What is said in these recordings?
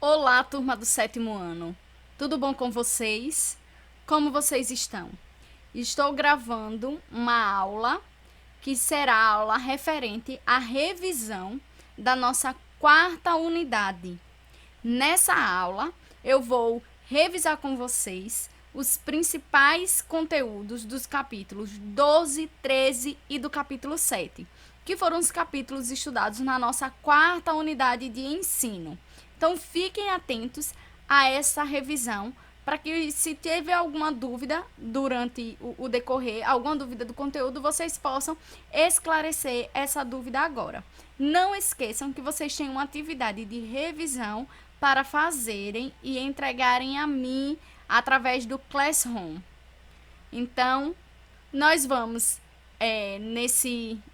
Olá, turma do sétimo ano. Tudo bom com vocês? Como vocês estão? Estou gravando uma aula que será a aula referente à revisão da nossa quarta unidade. Nessa aula, eu vou revisar com vocês os principais conteúdos dos capítulos 12, 13 e do capítulo 7, que foram os capítulos estudados na nossa quarta unidade de ensino. Então, fiquem atentos a essa revisão para que, se tiver alguma dúvida durante o decorrer, alguma dúvida do conteúdo, vocês possam esclarecer essa dúvida agora. Não esqueçam que vocês têm uma atividade de revisão para fazerem e entregarem a mim através do Classroom. Então, nós vamos,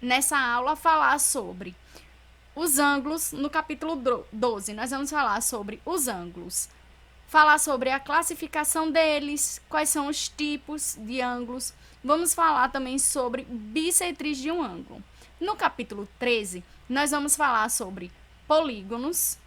nessa aula, falar sobre os ângulos. No capítulo 12, nós vamos falar sobre os ângulos, falar sobre a classificação deles, quais são os tipos de ângulos. Vamos falar também sobre bissetriz de um ângulo. No capítulo 13, nós vamos falar sobre polígonos,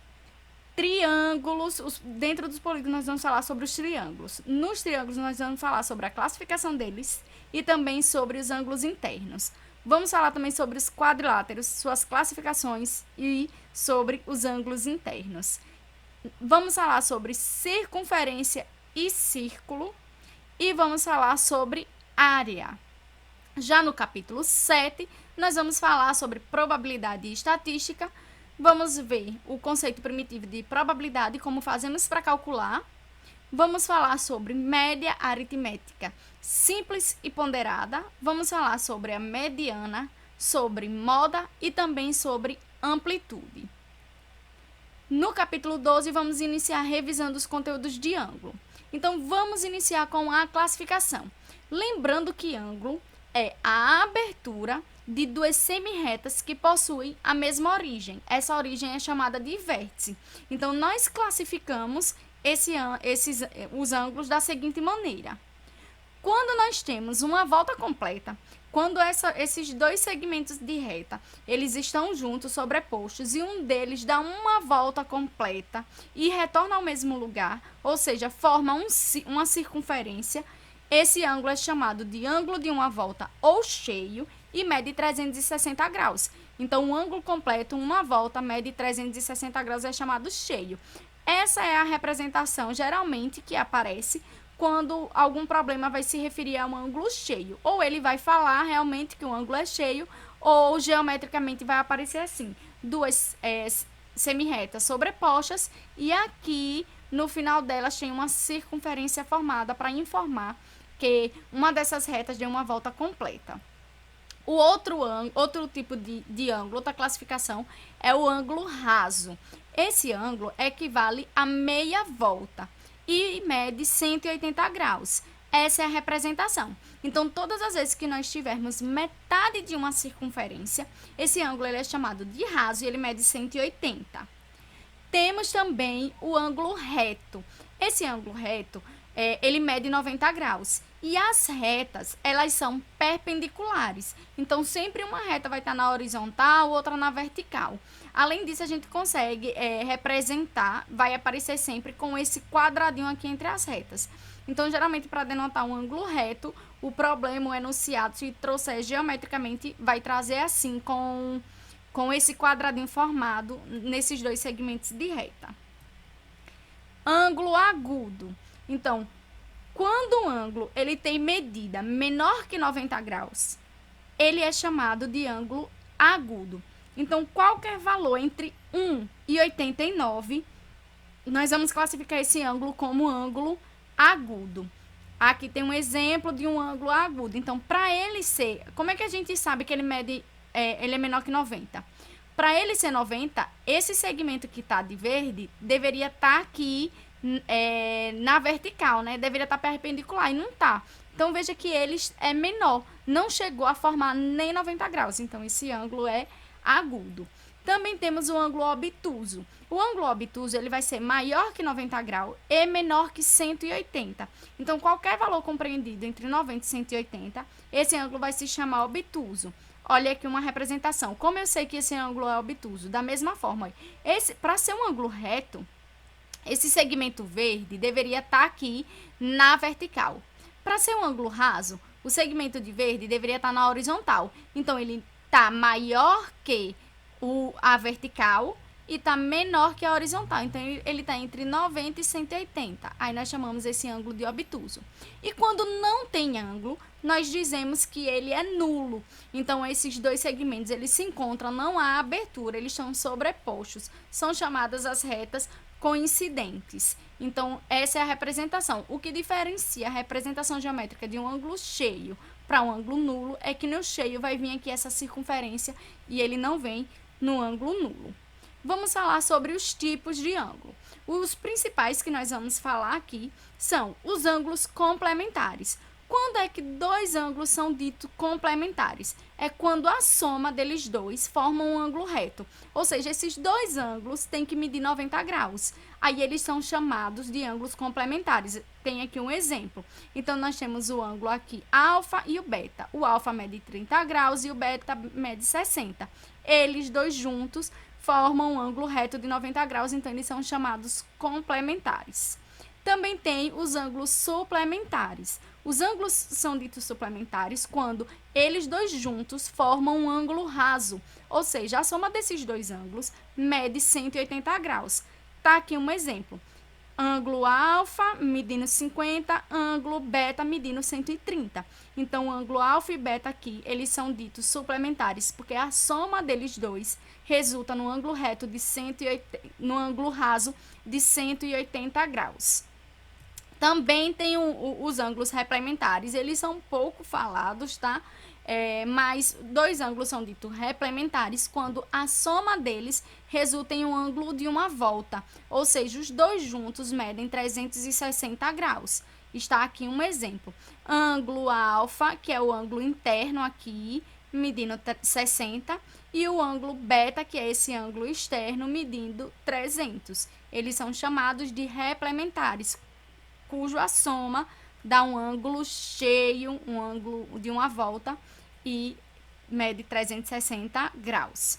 triângulos. Dentro dos polígonos, nós vamos falar sobre os triângulos. Nos triângulos, nós vamos falar sobre a classificação deles e também sobre os ângulos internos. Vamos falar também sobre os quadriláteros, suas classificações e sobre os ângulos internos. Vamos falar sobre circunferência e círculo e vamos falar sobre área. Já no capítulo 7, nós vamos falar sobre probabilidade e estatística. Vamos ver o conceito primitivo de probabilidade, como fazemos para calcular. Vamos falar sobre média aritmética simples e ponderada. Vamos falar sobre a mediana, sobre moda e também sobre amplitude. No capítulo 12, vamos iniciar revisando os conteúdos de ângulo. Então, vamos iniciar com a classificação. Lembrando que ângulo é a abertura de duas semirretas que possuem a mesma origem. Essa origem é chamada de vértice. Então, nós classificamos os ângulos da seguinte maneira. Quando nós temos uma volta completa, quando esses dois segmentos de reta, eles estão juntos, sobrepostos, e um deles dá uma volta completa e retorna ao mesmo lugar, ou seja, forma uma circunferência, esse ângulo é chamado de ângulo de uma volta ou cheio e mede 360 graus. Então, o ângulo completo, uma volta, mede 360 graus, é chamado cheio. Essa é a representação, geralmente, que aparece quando algum problema vai se referir a um ângulo cheio. Ou ele vai falar realmente que o ângulo é cheio, ou geometricamente vai aparecer assim, duas semirretas sobrepostas, e aqui, no final delas, tem uma circunferência formada para informar que uma dessas retas deu uma volta completa. O outro tipo de ângulo, outra classificação, é o ângulo raso. Esse ângulo equivale a meia volta e mede 180 graus. Essa é a representação. Então, todas as vezes que nós tivermos metade de uma circunferência, esse ângulo ele é chamado de raso e ele mede 180. Temos também o ângulo reto. Esse ângulo reto, ele mede 90 graus. E as retas, elas são perpendiculares. Então, sempre uma reta vai estar na horizontal, outra na vertical. Além disso, a gente consegue representar, vai aparecer sempre com esse quadradinho aqui entre as retas. Então, geralmente, para denotar um ângulo reto, o problema, o enunciado, se trouxer geometricamente, vai trazer assim, com esse quadradinho formado nesses dois segmentos de reta. Ângulo agudo. Então, quando o ângulo ele tem medida menor que 90 graus, ele é chamado de ângulo agudo. Então, qualquer valor entre 1 e 89, nós vamos classificar esse ângulo como ângulo agudo. Aqui tem um exemplo de um ângulo agudo. Então, para ele ser... Como é que a gente sabe que ele é menor que 90? Para ele ser 90, esse segmento que está de verde deveria estar aqui na vertical, né? Deveria estar perpendicular e não está. Então, veja que ele é menor. Não chegou a formar nem 90 graus. Então, esse ângulo é agudo. Também temos o ângulo obtuso. O ângulo obtuso ele vai ser maior que 90 graus e menor que 180. Então, qualquer valor compreendido entre 90 e 180, esse ângulo vai se chamar obtuso. Olha aqui uma representação. Como eu sei que esse ângulo é obtuso? Da mesma forma, para ser um ângulo reto, esse segmento verde deveria estar aqui na vertical. Para ser um ângulo raso, o segmento de verde deveria estar na horizontal. Então, ele está maior que a vertical e está menor que a horizontal. Então, ele está entre 90 e 180. Aí, nós chamamos esse ângulo de obtuso. E quando não tem ângulo, nós dizemos que ele é nulo. Então, esses dois segmentos, eles se encontram, não há abertura, eles estão sobrepostos. São chamadas as retas coincidentes. Então, essa é a representação. O que diferencia a representação geométrica de um ângulo cheio para um ângulo nulo é que no cheio vai vir aqui essa circunferência e ele não vem no ângulo nulo. Vamos falar sobre os tipos de ângulo. Os principais que nós vamos falar aqui são os ângulos complementares. Quando é que dois ângulos são ditos complementares? É quando a soma deles dois forma um ângulo reto. Ou seja, esses dois ângulos têm que medir 90 graus. Aí eles são chamados de ângulos complementares. Tem aqui um exemplo. Então, nós temos o ângulo aqui alfa e o beta. O alfa mede 30 graus e o beta mede 60. Eles dois juntos formam um ângulo reto de 90 graus, então eles são chamados complementares. Também tem os ângulos suplementares. Os ângulos são ditos suplementares quando eles dois juntos formam um ângulo raso, ou seja, a soma desses dois ângulos mede 180 graus. Tá aqui um exemplo. Ângulo alfa medindo 50, ângulo beta medindo 130. Então, o ângulo alfa e beta aqui, eles são ditos suplementares, porque a soma deles dois resulta no ângulo reto de 180, no ângulo raso de 180 graus. Também tem os ângulos replementares, eles são pouco falados, tá? Mas dois ângulos são ditos replementares quando a soma deles resulta em um ângulo de uma volta, ou seja, os dois juntos medem 360 graus. Está aqui um exemplo. Ângulo alfa, que é o ângulo interno aqui, medindo 60, e o ângulo beta, que é esse ângulo externo, medindo 300. Eles são chamados de replementares, cujo a soma dá um ângulo cheio, um ângulo de uma volta e mede 360 graus.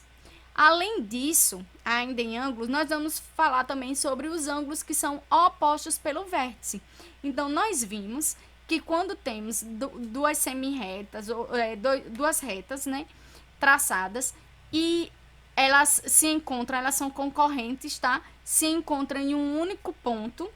Além disso, ainda em ângulos, nós vamos falar também sobre os ângulos que são opostos pelo vértice. Então, nós vimos que quando temos duas semi-retas, duas retas, né, traçadas, e elas se encontram, elas são concorrentes, tá? Se encontram em um único ponto,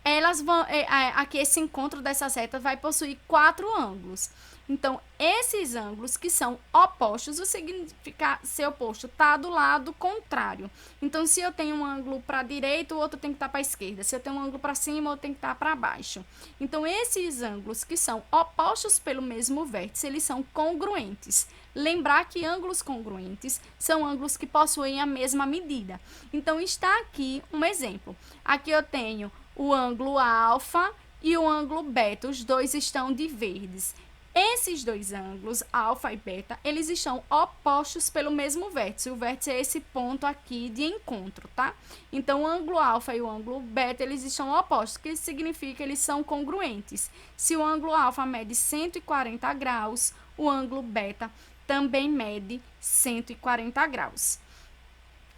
elas vão, aqui esse encontro dessas retas vai possuir 4 ângulos. Então, esses ângulos que são opostos, o significa ser oposto, tá do lado contrário. Então, se eu tenho um ângulo para a direita, o outro tem que estar para a esquerda. Se eu tenho um ângulo para cima, o outro tem que estar para baixo. Então, esses ângulos que são opostos pelo mesmo vértice, eles são congruentes. Lembrar que ângulos congruentes são ângulos que possuem a mesma medida. Então, está aqui um exemplo. Aqui eu tenho o ângulo alfa e o ângulo beta, os dois estão de verdes. Esses dois ângulos, alfa e beta, eles estão opostos pelo mesmo vértice. O vértice é esse ponto aqui de encontro, tá? Então, o ângulo alfa e o ângulo beta, eles estão opostos, o que significa que eles são congruentes. Se o ângulo alfa mede 140 graus, o ângulo beta também mede 140 graus.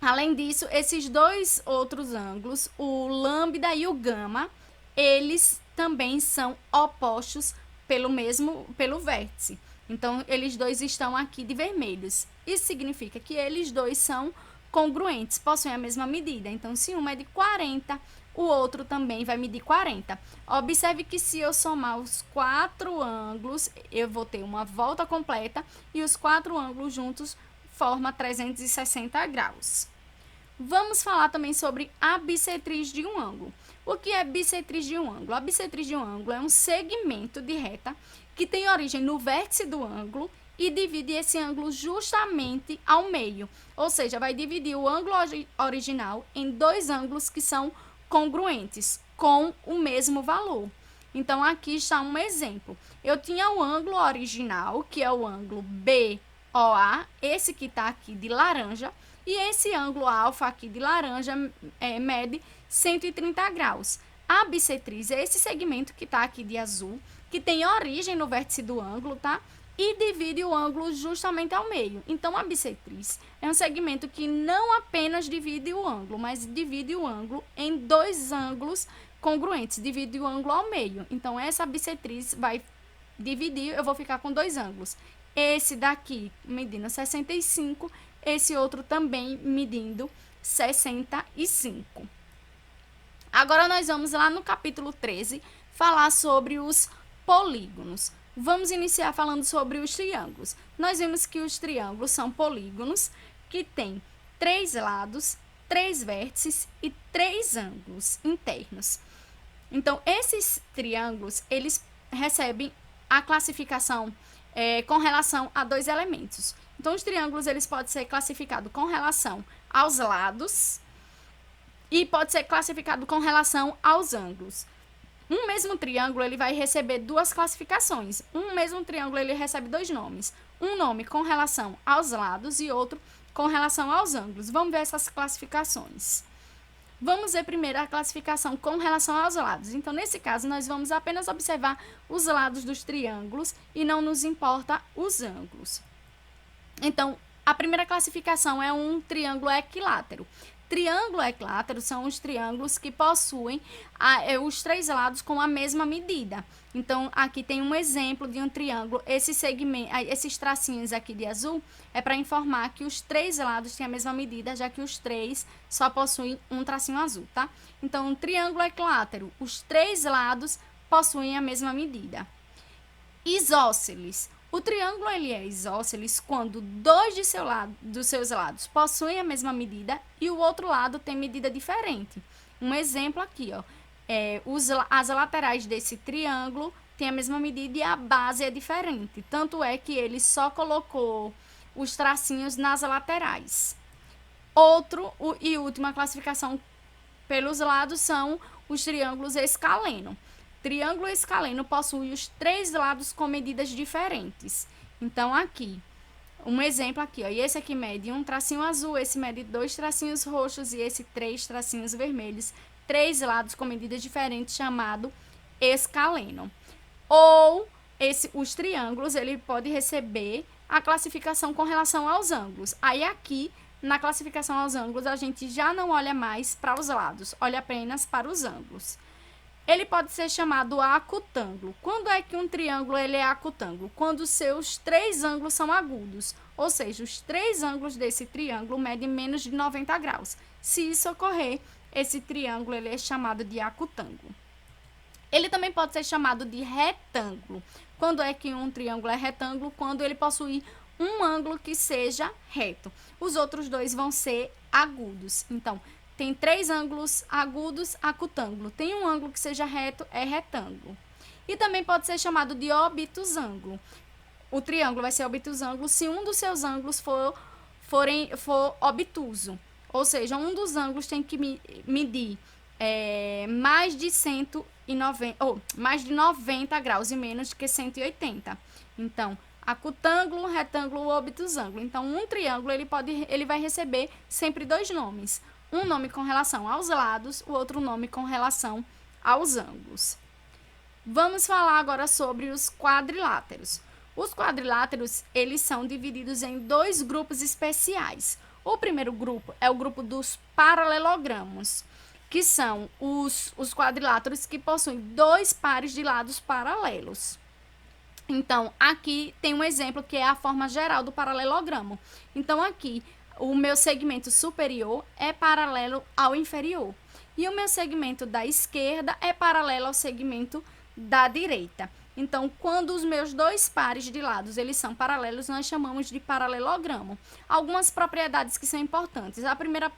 Além disso, esses dois outros ângulos, o lambda e o gama, eles também são opostos pelo vértice. Então, eles dois estão aqui de vermelhos. Isso significa que eles dois são congruentes, possuem a mesma medida. Então, se um mede 40, o outro também vai medir 40. Observe que se eu somar os 4 ângulos, eu vou ter uma volta completa e os 4 ângulos juntos formam 360 graus. Vamos falar também sobre a bissetriz de um ângulo. O que é bissetriz de um ângulo? A bissetriz de um ângulo é um segmento de reta que tem origem no vértice do ângulo e divide esse ângulo justamente ao meio. Ou seja, vai dividir o ângulo original em dois ângulos que são congruentes, com o mesmo valor. Então, aqui está um exemplo. Eu tinha o ângulo original, que é o ângulo BOA, esse que está aqui de laranja, e esse ângulo alfa aqui de laranja mede 130 graus. A bissetriz é esse segmento que está aqui de azul, que tem origem no vértice do ângulo, tá? e divide o ângulo justamente ao meio. Então, a bissetriz é um segmento que não apenas divide o ângulo, mas divide o ângulo em dois ângulos congruentes, divide o ângulo ao meio. Então, essa bissetriz vai dividir, eu vou ficar com dois ângulos. Esse daqui medindo 65, esse outro também medindo 65. Agora nós vamos lá no capítulo 13 falar sobre os polígonos. Vamos iniciar falando sobre os triângulos. Nós vimos que os triângulos são polígonos que têm 3 lados, 3 vértices e 3 ângulos internos. Então, esses triângulos, eles recebem a classificação com relação a 2 elementos. Então, os triângulos, eles podem ser classificados com relação aos lados e pode ser classificado com relação aos ângulos. Um mesmo triângulo, ele vai receber 2 classificações. Um mesmo triângulo, ele recebe 2 nomes. Um nome com relação aos lados e outro com relação aos ângulos. Vamos ver essas classificações. Vamos ver primeiro a classificação com relação aos lados. Então, nesse caso, nós vamos apenas observar os lados dos triângulos e não nos importa os ângulos. Então, a primeira classificação é um triângulo equilátero. Triângulo equilátero são os triângulos que possuem os 3 lados com a mesma medida. Então, aqui tem um exemplo de um triângulo. Esses tracinhos aqui de azul é para informar que os 3 lados têm a mesma medida, já que os 3 só possuem um tracinho azul, tá? Então, um triângulo equilátero, os 3 lados possuem a mesma medida. Isósceles. O triângulo ele é isósceles quando 2 dos seus lados possuem a mesma medida e o outro lado tem medida diferente. Um exemplo aqui, ó, as laterais desse triângulo têm a mesma medida e a base é diferente. Tanto é que ele só colocou os tracinhos nas laterais. Última classificação pelos lados são os triângulos escaleno. Triângulo escaleno possui os 3 lados com medidas diferentes. Então, aqui, um exemplo aqui, ó. E esse aqui mede um tracinho azul, esse mede 2 tracinhos roxos e esse 3 tracinhos vermelhos. 3 lados com medidas diferentes, chamado escaleno. Ou, os triângulos, ele pode receber a classificação com relação aos ângulos. Aí, aqui, na classificação aos ângulos, a gente já não olha mais para os lados, olha apenas para os ângulos. Ele pode ser chamado acutângulo. Quando é que um triângulo ele é acutângulo? Quando os seus 3 ângulos são agudos, ou seja, os 3 ângulos desse triângulo medem menos de 90 graus. Se isso ocorrer, esse triângulo ele é chamado de acutângulo. Ele também pode ser chamado de retângulo. Quando é que um triângulo é retângulo? Quando ele possui um ângulo que seja reto. Os outros 2 vão ser agudos. Então, tem 3 ângulos agudos, acutângulo. Tem um ângulo que seja reto, é retângulo. E também pode ser chamado de obtusângulo. O triângulo vai ser obtusângulo se um dos seus ângulos for obtuso. Ou seja, um dos ângulos tem que medir mais de 90 graus e menos que 180. Então, acutângulo, retângulo, obtusângulo. Então, um triângulo ele vai receber sempre 2 nomes. Um nome com relação aos lados, o outro nome com relação aos ângulos. Vamos falar agora sobre os quadriláteros. Os quadriláteros, eles são divididos em 2 grupos especiais. O primeiro grupo é o grupo dos paralelogramos, que são os quadriláteros que possuem 2 pares de lados paralelos. Então, aqui tem um exemplo que é a forma geral do paralelogramo. Então, aqui, o meu segmento superior é paralelo ao inferior. E o meu segmento da esquerda é paralelo ao segmento da direita. Então, quando os meus 2 pares de lados eles são paralelos, nós chamamos de paralelogramo. Algumas propriedades que são importantes. A primeira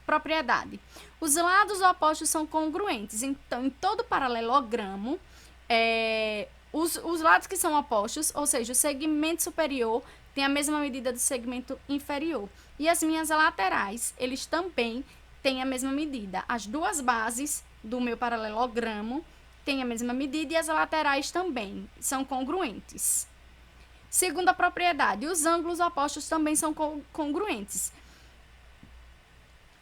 propriedade: os lados opostos são congruentes. Então, em todo paralelogramo, os lados que são opostos, ou seja, o segmento superior tem a mesma medida do segmento inferior. E as minhas laterais, eles também têm a mesma medida. As 2 bases do meu paralelogramo têm a mesma medida e as laterais também são congruentes. Segunda propriedade, os ângulos opostos também são congruentes.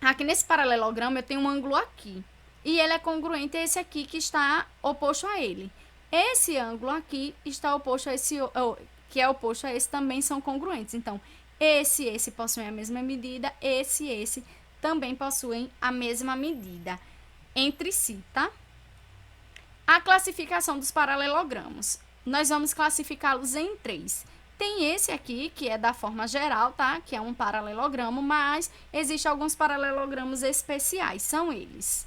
Aqui nesse paralelogramo eu tenho um ângulo aqui e ele é congruente a esse aqui que está oposto a ele. Esse ângulo aqui está oposto a que é oposto a esse, também são congruentes. Então, esse e esse possuem a mesma medida, esse e esse também possuem a mesma medida entre si, tá? A classificação dos paralelogramos. Nós vamos classificá-los em 3. Tem esse aqui, que é da forma geral, tá? Que é um paralelogramo, mas existem alguns paralelogramos especiais, são eles.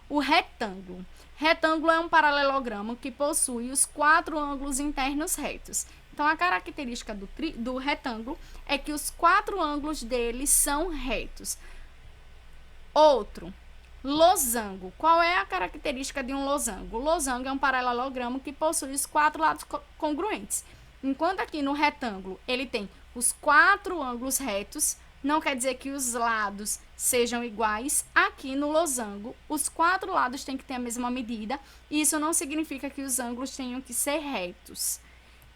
O retângulo. Retângulo é um paralelogramo que possui os 4 ângulos internos retos. Então, a característica do retângulo é que os 4 ângulos dele são retos. Outro, losango. Qual é a característica de um losango? O losango é um paralelogramo que possui os 4 lados congruentes. Enquanto aqui no retângulo ele tem os 4 ângulos retos, não quer dizer que os lados sejam iguais. Aqui no losango, os 4 lados têm que ter a mesma medida, e isso não significa que os ângulos tenham que ser retos.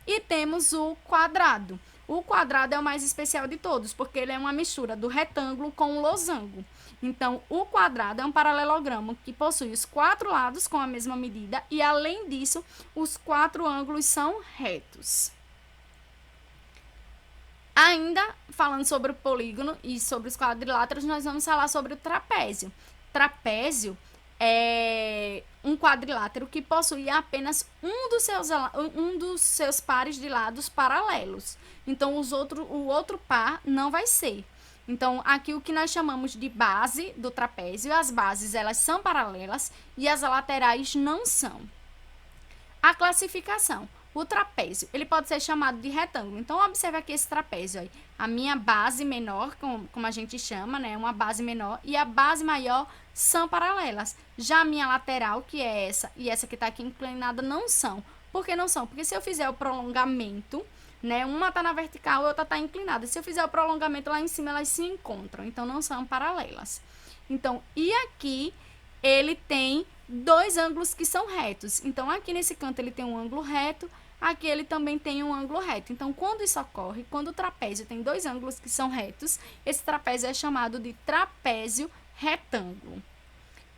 E temos o quadrado. O quadrado é o mais especial de todos, porque ele é uma mistura do retângulo com o losango. Então, o quadrado é um paralelogramo que possui os 4 lados com a mesma medida e, além disso, os 4 ângulos são retos. Ainda falando sobre o polígono e sobre os quadriláteros, nós vamos falar sobre o trapézio. Trapézio é um quadrilátero que possui apenas um dos seus pares de lados paralelos. Então, o outro par não vai ser. Então, aqui o que nós chamamos de base do trapézio, as bases elas são paralelas e as laterais não são. A classificação. O trapézio, ele pode ser chamado de retângulo. Então, observe aqui esse trapézio aí. A minha base menor, como a gente chama, né? Uma base menor e a base maior são paralelas. Já a minha lateral, que é essa, e essa que está aqui inclinada, não são. Por que não são? Porque se eu fizer o prolongamento, né? Uma está na vertical e outra está inclinada. Se eu fizer o prolongamento lá em cima, elas se encontram. Então, não são paralelas. Então, e aqui ele tem 2 ângulos que são retos. Então, aqui nesse canto ele tem um ângulo reto, aqui ele também tem um ângulo reto. Então, quando isso ocorre, quando o trapézio tem 2 ângulos que são retos, esse trapézio é chamado de trapézio retângulo.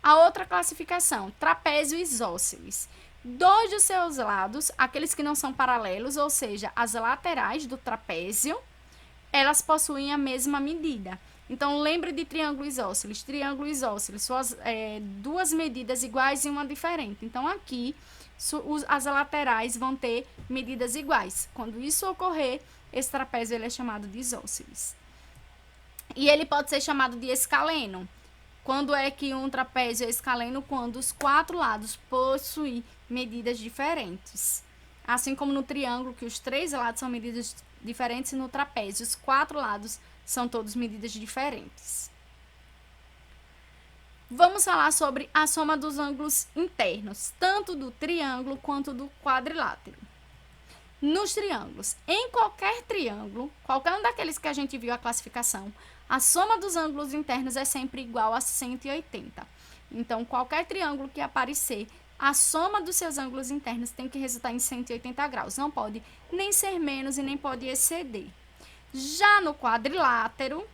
A outra classificação, trapézio isósceles. 2 dos seus lados, aqueles que não são paralelos, ou seja, as laterais do trapézio, elas possuem a mesma medida. Então, lembre de triângulo isósceles. Triângulo isósceles, suas 2 medidas iguais e uma diferente. Então, aqui, as laterais vão ter medidas iguais. Quando isso ocorrer, esse trapézio ele é chamado de isósceles. E ele pode ser chamado de escaleno. Quando é que um trapézio é escaleno? Quando os 4 lados possuem medidas diferentes. Assim como no triângulo, que os 3 lados são medidas diferentes, e no trapézio, os 4 lados são todos medidas diferentes. Vamos falar sobre a soma dos ângulos internos, tanto do triângulo quanto do quadrilátero. Nos triângulos, em qualquer triângulo, qualquer um daqueles que a gente viu a classificação, a soma dos ângulos internos é sempre igual a 180. Então, qualquer triângulo que aparecer, a soma dos seus ângulos internos tem que resultar em 180 graus. Não pode nem ser menos e nem pode exceder. Já no quadrilátero,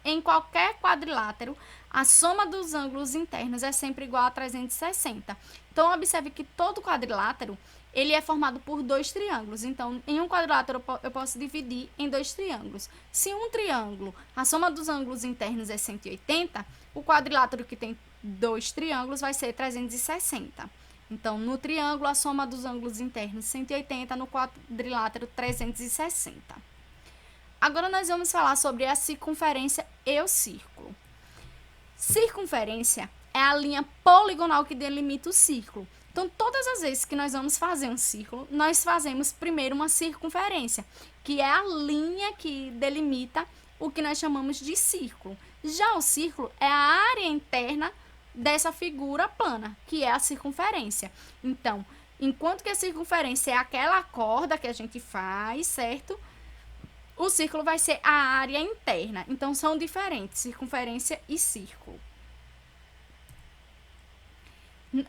em qualquer quadrilátero, a soma dos ângulos internos é sempre igual a 360. Então, observe que todo quadrilátero, ele é formado por 2 triângulos. Então, em um quadrilátero, eu posso dividir em 2 triângulos. Se um triângulo, a soma dos ângulos internos é 180, o quadrilátero que tem 2 triângulos vai ser 360. Então, no triângulo, a soma dos ângulos internos 180, no quadrilátero 360. Agora, nós vamos falar sobre a circunferência e o círculo. Circunferência é a linha poligonal que delimita o círculo. Então, todas as vezes que nós vamos fazer um círculo, nós fazemos primeiro uma circunferência, que é a linha que delimita o que nós chamamos de círculo. Já o círculo é a área interna dessa figura plana, que é a circunferência. Então, enquanto que a circunferência é aquela corda que a gente faz, certo? O círculo vai ser a área interna. Então, são diferentes, circunferência e círculo.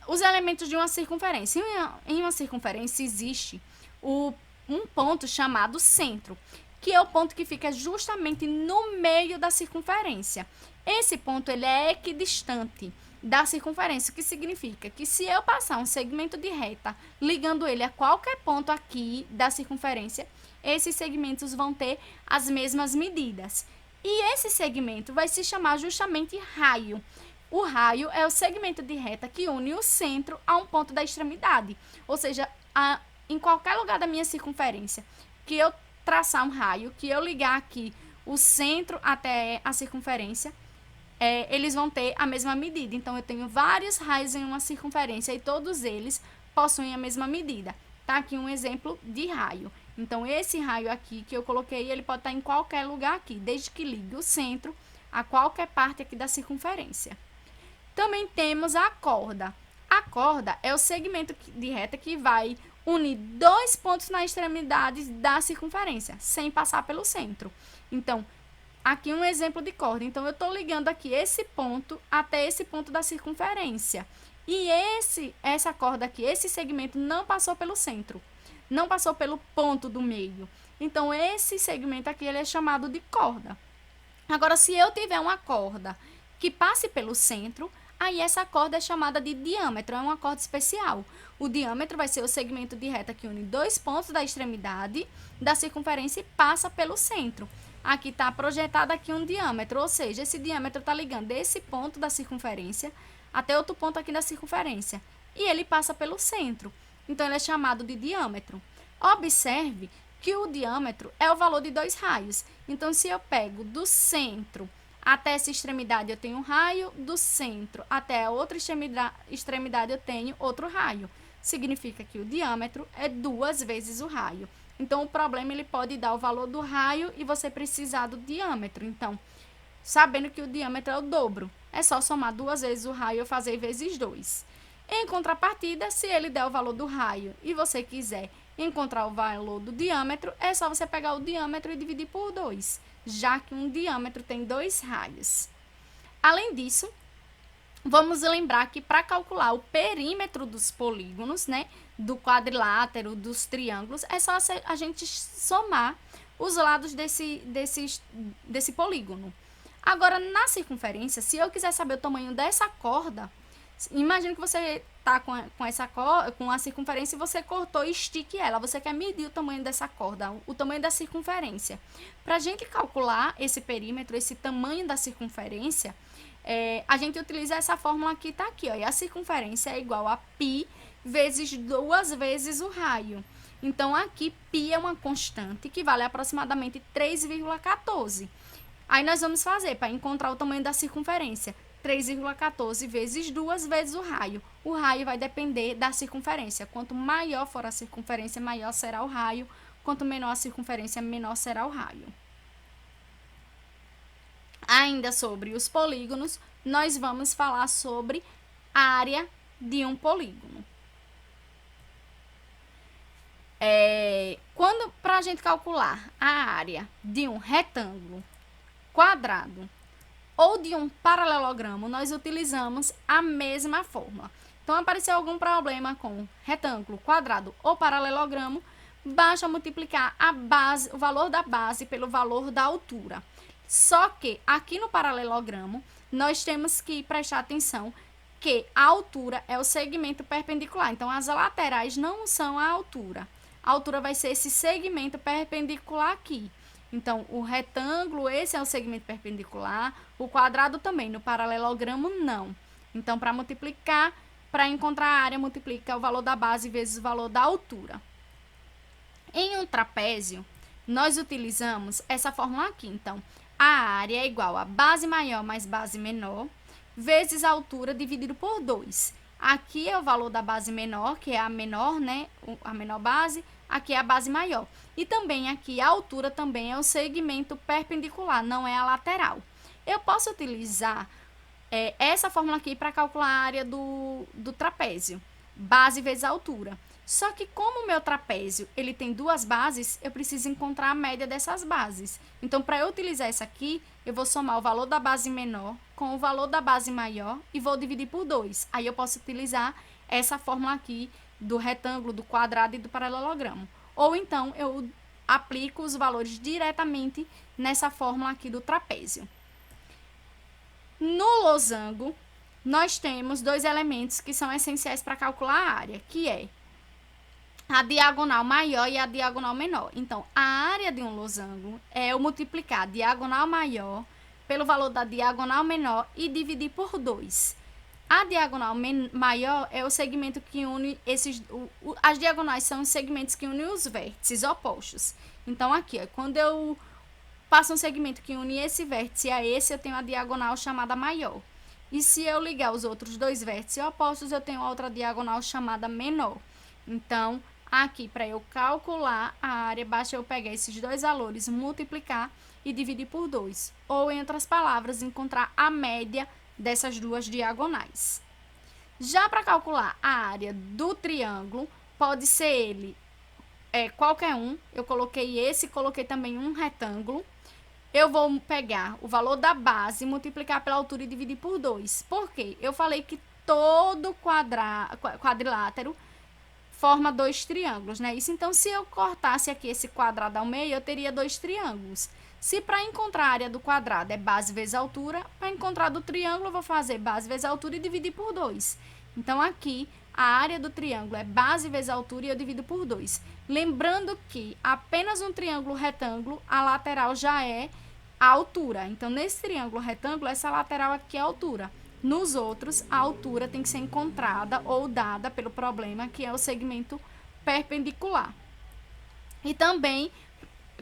Os elementos de uma circunferência. Em uma circunferência existe um ponto chamado centro. que é o ponto que fica justamente no meio da circunferência. Esse ponto ele é equidistante da circunferência, o que significa que se eu passar um segmento de reta ligando ele a qualquer ponto aqui da circunferência, esses segmentos vão ter as mesmas medidas. E esse segmento vai se chamar justamente raio. O raio é o segmento de reta que une o centro a um ponto da extremidade. Ou seja, em qualquer lugar da minha circunferência que eu traçar um raio, que eu ligar aqui o centro até a circunferência, eles vão ter a mesma medida. Então, eu tenho vários raios em uma circunferência e todos eles possuem a mesma medida. Tá aqui um exemplo de raio. Então, esse raio aqui que eu coloquei, ele pode estar em qualquer lugar aqui, desde que ligue o centro a qualquer parte aqui da circunferência. Também temos a corda. A corda é o segmento de reta que vai unir dois pontos na extremidade da circunferência, sem passar pelo centro. Então, aqui um exemplo de corda. Então, eu estou ligando aqui esse ponto até esse ponto da circunferência. E essa corda aqui, esse segmento não passou pelo centro. Não passou pelo ponto do meio. Então, esse segmento aqui ele é chamado de corda. Agora, se eu tiver uma corda que passe pelo centro, aí essa corda é chamada de diâmetro, é uma corda especial. O diâmetro vai ser o segmento de reta que une dois pontos da extremidade da circunferência e passa pelo centro. Aqui está projetado aqui um diâmetro, ou seja, esse diâmetro está ligando esse ponto da circunferência até outro ponto aqui da circunferência. E ele passa pelo centro. Então, ele é chamado de diâmetro. Observe que o diâmetro é o valor de dois raios. Então, se eu pego do centro até essa extremidade, eu tenho um raio, do centro até a outra extremidade, eu tenho outro raio. Significa que o diâmetro é 2 vezes o raio. Então, o problema ele pode dar o valor do raio e você precisar do diâmetro. Então, sabendo que o diâmetro é o dobro, é só somar 2 vezes o raio e fazer vezes 2. Em contrapartida, se ele der o valor do raio e você quiser encontrar o valor do diâmetro, é só você pegar o diâmetro e dividir por 2, já que um diâmetro tem 2 raios. Além disso, vamos lembrar que para calcular o perímetro dos polígonos, né, do quadrilátero, dos triângulos, é só a gente somar os lados desse polígono. Agora, na circunferência, se eu quiser saber o tamanho dessa corda, imagine que você está com a circunferência e você cortou e estique ela. Você quer medir o tamanho dessa corda, o tamanho da circunferência. Para a gente calcular esse perímetro, esse tamanho da circunferência, a gente utiliza essa fórmula que está aqui, ó, e a circunferência é igual a π vezes 2 vezes o raio. Então, aqui, π é uma constante que vale aproximadamente 3,14. Aí, nós vamos fazer, para encontrar o tamanho da circunferência, 3,14 vezes 2 vezes o raio. O raio vai depender da circunferência. Quanto maior for a circunferência, maior será o raio. Quanto menor a circunferência, menor será o raio. Ainda sobre os polígonos, nós vamos falar sobre a área de um polígono. Para a gente calcular a área de um retângulo, quadrado ou de um paralelogramo, nós utilizamos a mesma fórmula. Então, apareceu algum problema com retângulo, quadrado ou paralelogramo, basta multiplicar o valor da base pelo valor da altura. Só que aqui no paralelogramo, nós temos que prestar atenção que a altura é o segmento perpendicular. Então, as laterais não são a altura. A altura vai ser esse segmento perpendicular aqui. Então, o retângulo, esse é o segmento perpendicular, o quadrado também, no paralelogramo não. Então, para multiplicar, para encontrar a área, multiplica o valor da base vezes o valor da altura. Em um trapézio, nós utilizamos essa fórmula aqui. Então, a área é igual a base maior mais base menor, vezes a altura dividido por 2. Aqui é o valor da base menor, que é a menor, né? A menor base. Aqui é a base maior. E também aqui a altura também é o segmento perpendicular, não é a lateral. Eu posso utilizar essa fórmula aqui para calcular a área do trapézio. Base vezes a altura. Só que como o meu trapézio ele tem 2 bases, eu preciso encontrar a média dessas bases. Então, para eu utilizar essa aqui, eu vou somar o valor da base menor com o valor da base maior e vou dividir por 2. Aí eu posso utilizar essa fórmula aqui do retângulo, do quadrado e do paralelogramo. Ou então, eu aplico os valores diretamente nessa fórmula aqui do trapézio. No losango, nós temos dois elementos que são essenciais para calcular a área, que é a diagonal maior e a diagonal menor. Então, a área de um losango é eu multiplicar a diagonal maior pelo valor da diagonal menor e dividir por 2. A diagonal maior é o segmento que une as diagonais são os segmentos que unem os vértices opostos. Então, aqui, ó, quando eu passo um segmento que une esse vértice a esse, eu tenho a diagonal chamada maior. E se eu ligar os outros dois vértices opostos, eu tenho outra diagonal chamada menor. Então, aqui, para eu calcular a área, basta eu pegar esses dois valores, multiplicar e dividir por 2. Ou, em outras palavras, encontrar a média dessas duas diagonais. Já para calcular a área do triângulo, pode ser ele qualquer um. Eu coloquei esse, coloquei também um retângulo. Eu vou pegar o valor da base, multiplicar pela altura e dividir por 2. Por quê? Eu falei que todo quadrilátero forma dois triângulos, né? Isso, então, se eu cortasse aqui esse quadrado ao meio, eu teria dois triângulos. Se para encontrar a área do quadrado é base vezes altura, para encontrar do triângulo eu vou fazer base vezes altura e dividir por 2. Então, aqui, a área do triângulo é base vezes altura e eu divido por 2. Lembrando que apenas um triângulo retângulo, a lateral já é a altura. Então, nesse triângulo retângulo, essa lateral aqui é a altura. Nos outros, a altura tem que ser encontrada ou dada pelo problema, que é o segmento perpendicular. E também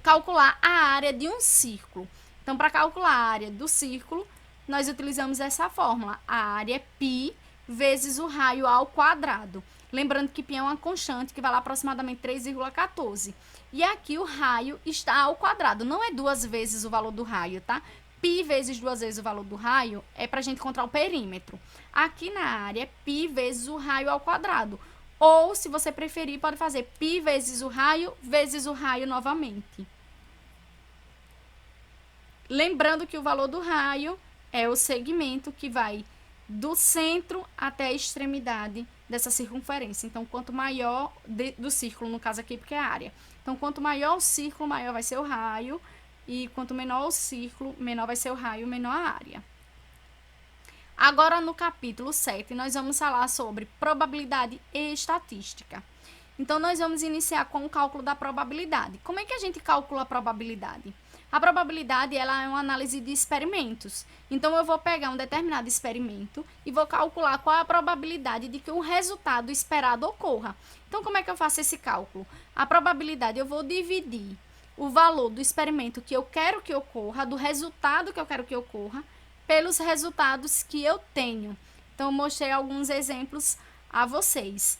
calcular a área de um círculo. Então, para calcular a área do círculo, nós utilizamos essa fórmula. A área é π vezes o raio ao quadrado. Lembrando que π é uma constante que vale aproximadamente 3,14. E aqui o raio está ao quadrado. Não é duas vezes o valor do raio, tá? π vezes duas vezes o valor do raio é para a gente encontrar o perímetro. Aqui na área é π vezes o raio ao quadrado. Ou, se você preferir, pode fazer π vezes o raio novamente. Lembrando que o valor do raio é o segmento que vai do centro até a extremidade dessa circunferência. Então, quanto maior do círculo, no caso aqui, porque é a área. Então, quanto maior o círculo, maior vai ser o raio. E quanto menor o círculo, menor vai ser o raio, menor a área. Agora, no capítulo 7, nós vamos falar sobre probabilidade e estatística. Então, nós vamos iniciar com o cálculo da probabilidade. Como é que a gente calcula a probabilidade? A probabilidade, ela é uma análise de experimentos. Então, eu vou pegar um determinado experimento e vou calcular qual é a probabilidade de que o resultado esperado ocorra. Então, como é que eu faço esse cálculo? A probabilidade, eu vou dividir o valor do experimento que eu quero que ocorra, do resultado que eu quero que ocorra, pelos resultados que eu tenho. Então, eu mostrei alguns exemplos a vocês.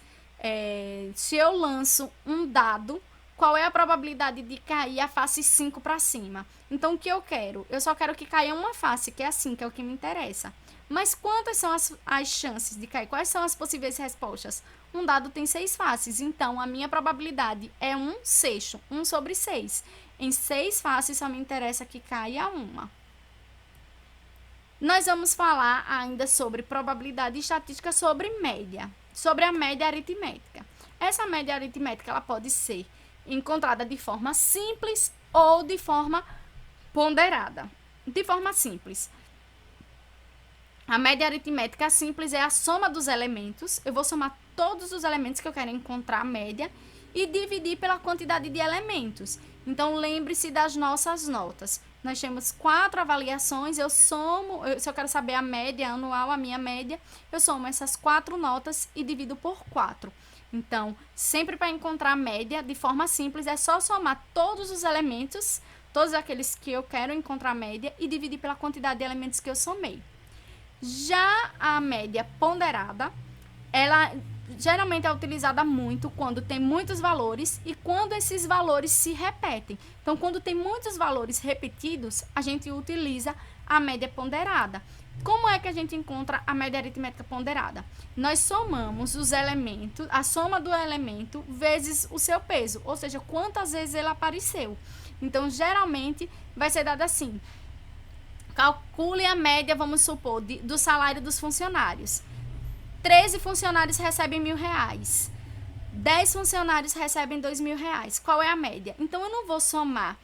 Se eu lanço um dado, qual é a probabilidade de cair a face 5 para cima? Então, o que eu quero? Eu só quero que caia uma face, que é a 5, é o que me interessa. Mas quantas são as chances de cair? Quais são as possíveis respostas? Um dado tem 6 faces, então a minha probabilidade é 1/6, 1 sobre 6. Em 6 faces só me interessa que caia uma. Nós vamos falar ainda sobre probabilidade estatística, sobre média, sobre a média aritmética. Essa média aritmética, ela pode ser encontrada de forma simples ou de forma ponderada. De forma simples, a média aritmética simples é a soma dos elementos. Eu vou somar todos os elementos que eu quero encontrar a média e dividir pela quantidade de elementos. Então, lembre-se das nossas notas. Nós temos 4 avaliações, eu somo, se eu quero saber a média anual, a minha média, eu somo essas 4 notas e divido por 4. Então, sempre para encontrar a média, de forma simples, é só somar todos os elementos, todos aqueles que eu quero encontrar a média, e dividir pela quantidade de elementos que eu somei. Já a média ponderada, ela geralmente é utilizada muito quando tem muitos valores e quando esses valores se repetem. Então, quando tem muitos valores repetidos, a gente utiliza a média ponderada. Como é que a gente encontra a média aritmética ponderada? Nós somamos os elementos, a soma do elemento vezes o seu peso, ou seja, quantas vezes ele apareceu. Então, geralmente, vai ser dado assim. Calcule a média, vamos supor, do salário dos funcionários. 13 funcionários recebem R$1.000. 10 funcionários recebem R$ 2.000. Qual é a média? Então, eu não vou somar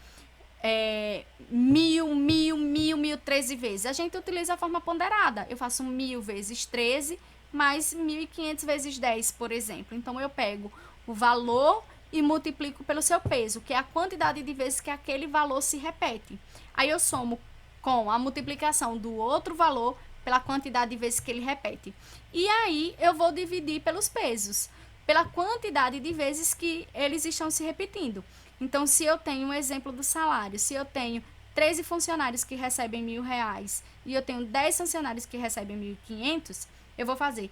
1.000, 13 vezes. A gente utiliza a forma ponderada. Eu faço 1.000 vezes 13 mais 1.500 vezes 10, por exemplo. Então, eu pego o valor e multiplico pelo seu peso, que é a quantidade de vezes que aquele valor se repete. Aí, eu somo com a multiplicação do outro valor pela quantidade de vezes que ele repete. E aí, eu vou dividir pelos pesos, pela quantidade de vezes que eles estão se repetindo. Então, se eu tenho um exemplo do salário, se eu tenho 13 funcionários que recebem R$ 1.000 e eu tenho 10 funcionários que recebem 1.500, eu vou fazer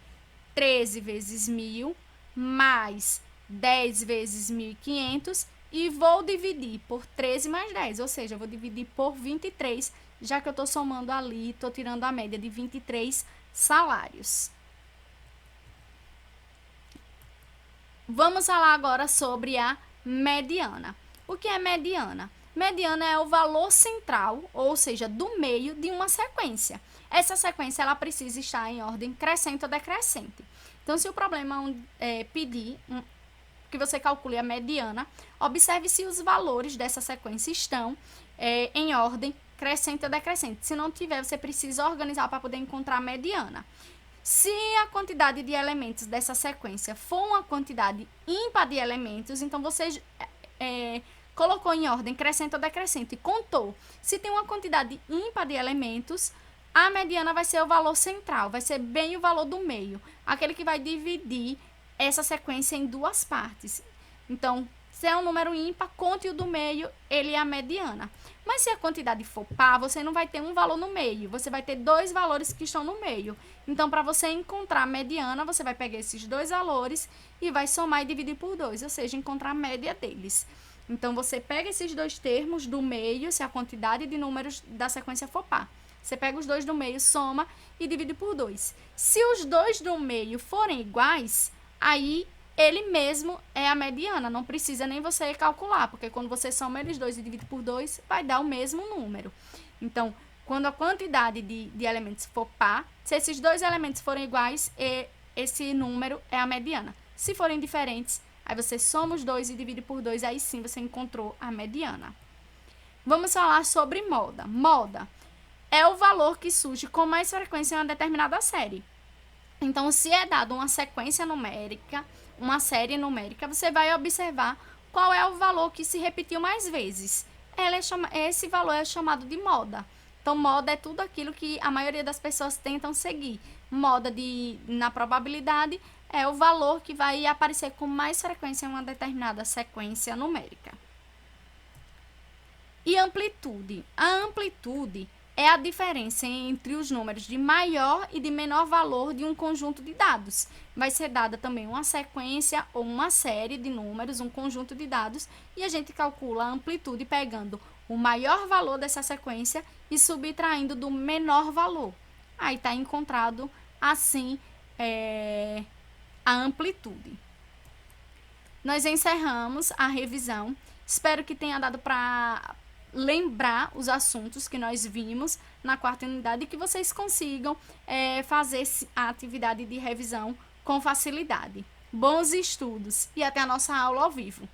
13 vezes 1.000 mais 10 vezes 1.500 e vou dividir por 13 mais 10, ou seja, eu vou dividir por 23, já que eu estou somando ali, estou tirando a média de 23 salários. Vamos falar agora sobre a mediana. O que é mediana? Mediana é o valor central, ou seja, do meio de uma sequência. Essa sequência ela precisa estar em ordem crescente ou decrescente. Então, se o problema pedir que você calcule a mediana, observe se os valores dessa sequência estão em ordem crescente ou decrescente. Se não tiver, você precisa organizar para poder encontrar a mediana. Se a quantidade de elementos dessa sequência for uma quantidade ímpar de elementos, então você colocou em ordem crescente ou decrescente, contou. Se tem uma quantidade ímpar de elementos, a mediana vai ser o valor central, vai ser bem o valor do meio, aquele que vai dividir essa sequência em duas partes. Então, se é um número ímpar, conte o do meio, ele é a mediana. Mas se a quantidade for par, você não vai ter um valor no meio, você vai ter dois valores que estão no meio. Então, para você encontrar a mediana, você vai pegar esses dois valores e vai somar e dividir por 2, ou seja, encontrar a média deles. Então, você pega esses dois termos do meio, se a quantidade de números da sequência for par. Você pega os dois do meio, soma e divide por 2. Se os dois do meio forem iguais, aí ele mesmo é a mediana, não precisa nem você calcular, porque quando você soma eles dois e divide por 2, vai dar o mesmo número. Então, quando a quantidade de elementos for par, se esses dois elementos forem iguais, esse número é a mediana. Se forem diferentes, aí você soma os dois e divide por 2, aí sim você encontrou a mediana. Vamos falar sobre moda. Moda é o valor que surge com mais frequência em uma determinada série. Então, se é dado uma sequência numérica, uma série numérica, você vai observar qual é o valor que se repetiu mais vezes. Esse valor é chamado de moda. Então, moda é tudo aquilo que a maioria das pessoas tentam seguir. Moda na probabilidade é o valor que vai aparecer com mais frequência em uma determinada sequência numérica. E amplitude. A amplitude é a diferença entre os números de maior e de menor valor de um conjunto de dados. Vai ser dada também uma sequência ou uma série de números, um conjunto de dados, e a gente calcula a amplitude pegando o maior valor dessa sequência e subtraindo do menor valor. Aí está encontrado, assim, a amplitude. Nós encerramos a revisão. Espero que tenha dado para lembrar os assuntos que nós vimos na quarta unidade e que vocês consigam fazer a atividade de revisão com facilidade. Bons estudos e até a nossa aula ao vivo.